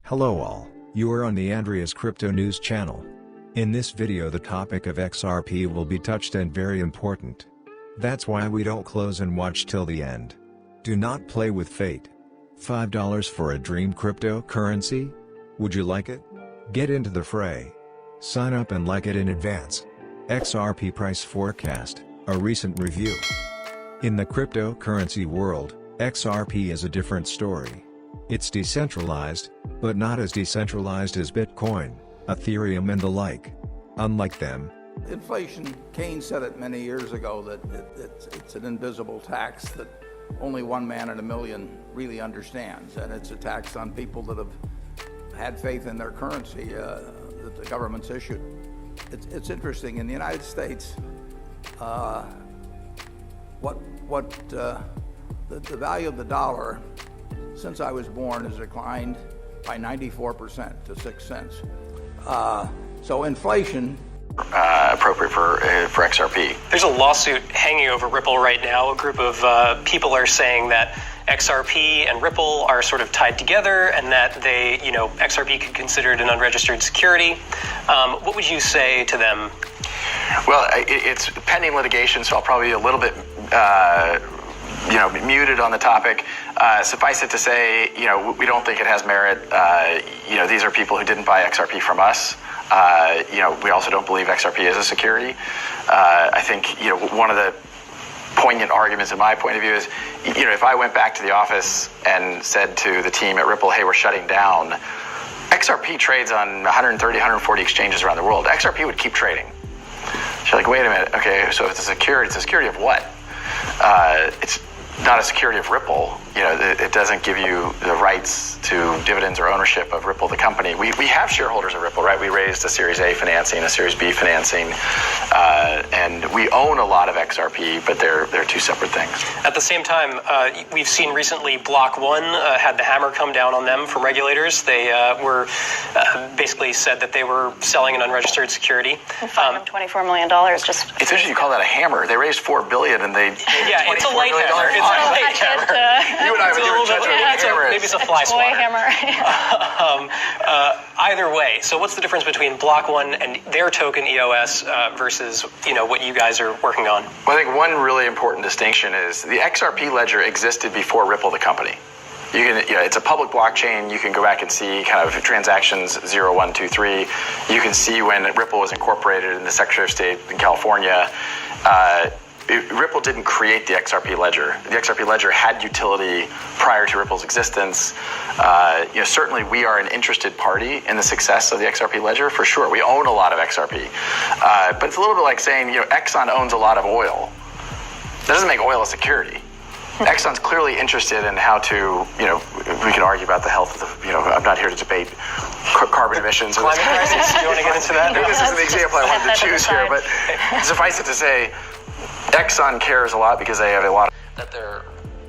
Hello all, you are on the AndreusCryptoNews channel. In this video the topic of XRP will be touched and very important. That's why we don't close and watch till the end. Do not play with fate. $5 for a dream cryptocurrency? Would you like it? Get into the fray. Sign up and like it in advance. XRP price forecast, a recent review. In the cryptocurrency world, XRP is a different story. It's decentralized, but not as decentralized as Bitcoin, Ethereum and the like. Unlike them, inflation, Keynes said it many years ago that it's an invisible tax that only one man in a million really understands, and it's a tax on people that have had faith in their currency that the government's issued. It's interesting, in the United States, the value of the dollar since I was born has declined by 94% to 6 cents. So inflation appropriate for XRP. There's a lawsuit hanging over Ripple right now. A group of people are saying that XRP and Ripple are sort of tied together, and that XRP could be considered an unregistered security. What would you say to them? Well, it's pending litigation, so I'll probably be a little bit muted on the topic. Suffice it to say, we don't think it has merit. These are people who didn't buy XRP from us. We also don't believe XRP is a security. I think, one of the poignant arguments in my point of view is, if I went back to the office and said to the team at Ripple, hey, we're shutting down, XRP trades on 130, 140 exchanges around the world. XRP would keep trading. So you're like, wait a minute. Okay, so it's a security of what? It's not a security of Ripple. It doesn't give you the rights to dividends or ownership of Ripple, the company. We have shareholders of Ripple, right? We raised a Series A financing, a Series B financing, and we own a lot of XRP, but they're two separate things. At the same time, we've seen recently Block One had the hammer come down on them from regulators. They were basically said that they were selling an unregistered security. $24 million. Just it's interesting you call that a hammer. They raised $4 billion and they yeah, it's a light hammer. It's a light hammer. You and I would never judge what a hammer is. Maybe it's a fly swatter. hammer. Either way, so what's the difference between Block One and their token EOS versus what you guys are working on? Well, I think one really important distinction is the XRP ledger existed before Ripple, the company. It's a public blockchain. You can go back and see kind of transactions 0, 1, 2, 3. You can see when Ripple was incorporated in the Secretary of State in California. Ripple didn't create the XRP ledger. The XRP ledger had utility prior to Ripple's existence. Certainly we are an interested party in the success of the XRP ledger, for sure. We own a lot of XRP. But it's a little bit like saying, Exxon owns a lot of oil. That doesn't make oil a security. Exxon's clearly interested in how to, we can argue about the health of the, I'm not here to debate carbon emissions. Climate crisis, you want to get into that? This is an example I wanted to choose here, but suffice it to say, Exxon cares a lot because they have a lot that they're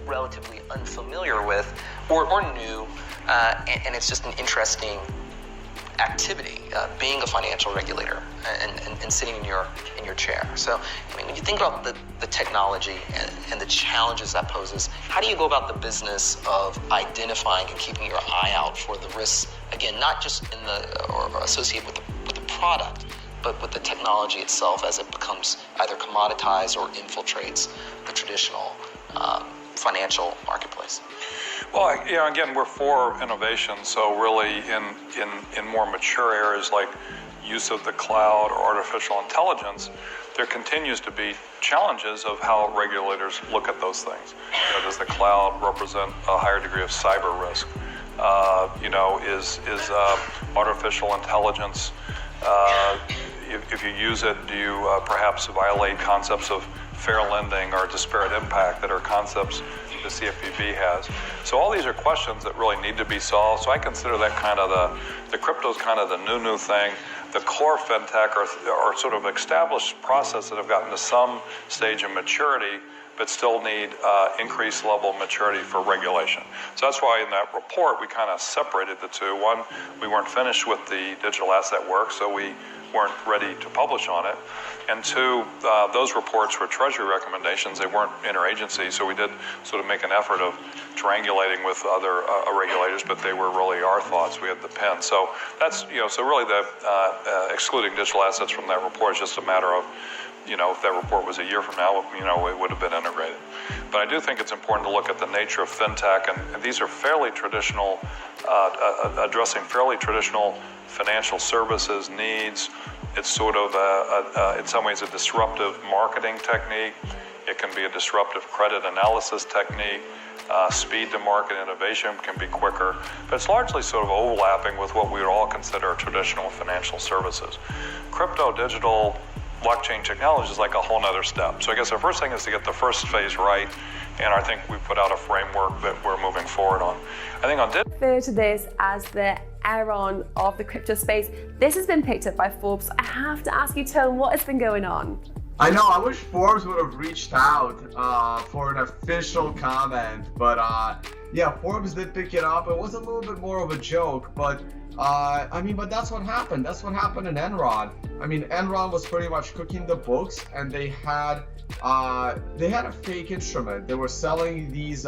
relatively unfamiliar with or new, and it's just an interesting activity, being a financial regulator and sitting in your chair. So, when you think about the technology and the challenges that poses, how do you go about the business of identifying and keeping your eye out for the risks, again, not just or associated with the product, but with the technology itself as it becomes either commoditized or infiltrates the traditional financial marketplace? Well, again, we're for innovation. So really in more mature areas like use of the cloud or artificial intelligence, there continues to be challenges of how regulators look at those things. Does the cloud represent a higher degree of cyber risk? Is artificial intelligence, if you use it, do you perhaps violate concepts of fair lending or disparate impact that are concepts the CFPB has? So all these are questions that really need to be solved. So I consider that kind of the crypto's kind of the new thing. The core fintech are sort of established processes that have gotten to some stage of maturity, but still need increased level of maturity for regulation. So that's why in that report we kind of separated the two. One, we weren't finished with the digital asset work, so we weren't ready to publish on it. And two, those reports were Treasury recommendations. They weren't interagency, so we did sort of make an effort of triangulating with other regulators, but they were really our thoughts. We had the pen. So that's, so really the excluding digital assets from that report is just a matter of, if that report was a year from now, it would have been integrated. But I do think it's important to look at the nature of fintech, and these are fairly traditional, addressing fairly traditional financial services needs. It's sort of, in some ways, a disruptive marketing technique. It can be a disruptive credit analysis technique. Speed to market innovation can be quicker, but it's largely sort of overlapping with what we would all consider traditional financial services. Crypto, digital, blockchain technology is like a whole nother step. So I guess the first thing is to get the first phase right, and I think we put out a framework that we're moving forward on. I think on refer to this as the Aaron of the crypto space. This has been picked up by Forbes. I have to ask you, Tone, what has been going on? I know, I wish Forbes would have reached out for an official comment, but yeah, Forbes did pick it up. It was a little bit more of a joke, but but that's what happened. That's what happened in Enron. Enron was pretty much cooking the books, and they had a fake instrument. They were selling these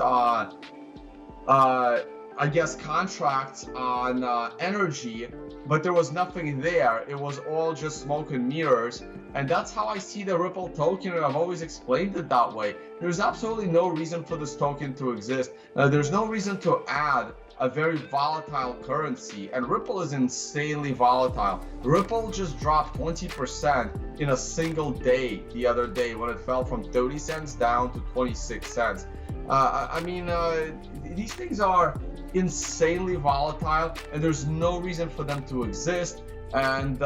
contracts on energy, but there was nothing there. It was all just smoke and mirrors. And that's how I see the Ripple token, and I've always explained it that way. There's absolutely no reason for this token to exist. There's no reason to add a very volatile currency, and Ripple is insanely volatile. Ripple just dropped 20% in a single day the other day when it fell from 30 cents down to 26 cents. These things are insanely volatile, and there's no reason for them to exist, and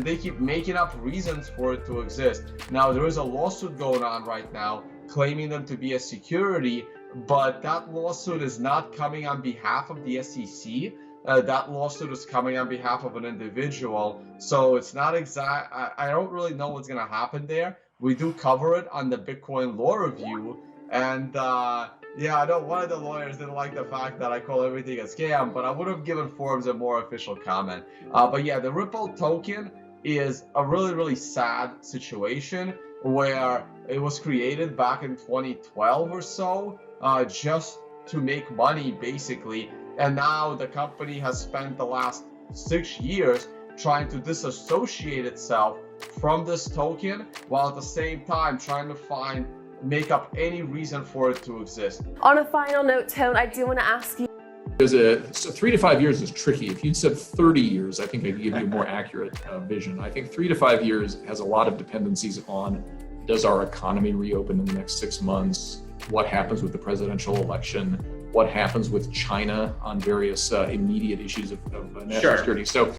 they keep making up reasons for it to exist. Now, there is a lawsuit going on right now claiming them to be a security, but that lawsuit is not coming on behalf of the SEC. That lawsuit is coming on behalf of an individual, so it's not exact. I don't really know what's going to happen there. We do cover it on the Bitcoin Law Review, and yeah, I know one of the lawyers didn't like the fact that I call everything a scam, but I would have given Forbes a more official comment. But yeah, the Ripple token is a really, really sad situation where it was created back in 2012 or so, just to make money, basically. And now the company has spent the last 6 years trying to disassociate itself from this token, while at the same time trying to make up any reason for it to exist. On a final note, Tone, I do want to ask you. So 3 to 5 years is tricky. If you'd said 30 years, I think I could give you a more accurate vision. I think 3 to 5 years has a lot of dependencies on, does our economy reopen in the next 6 months? What happens with the presidential election? What happens with China on various immediate issues of national security? So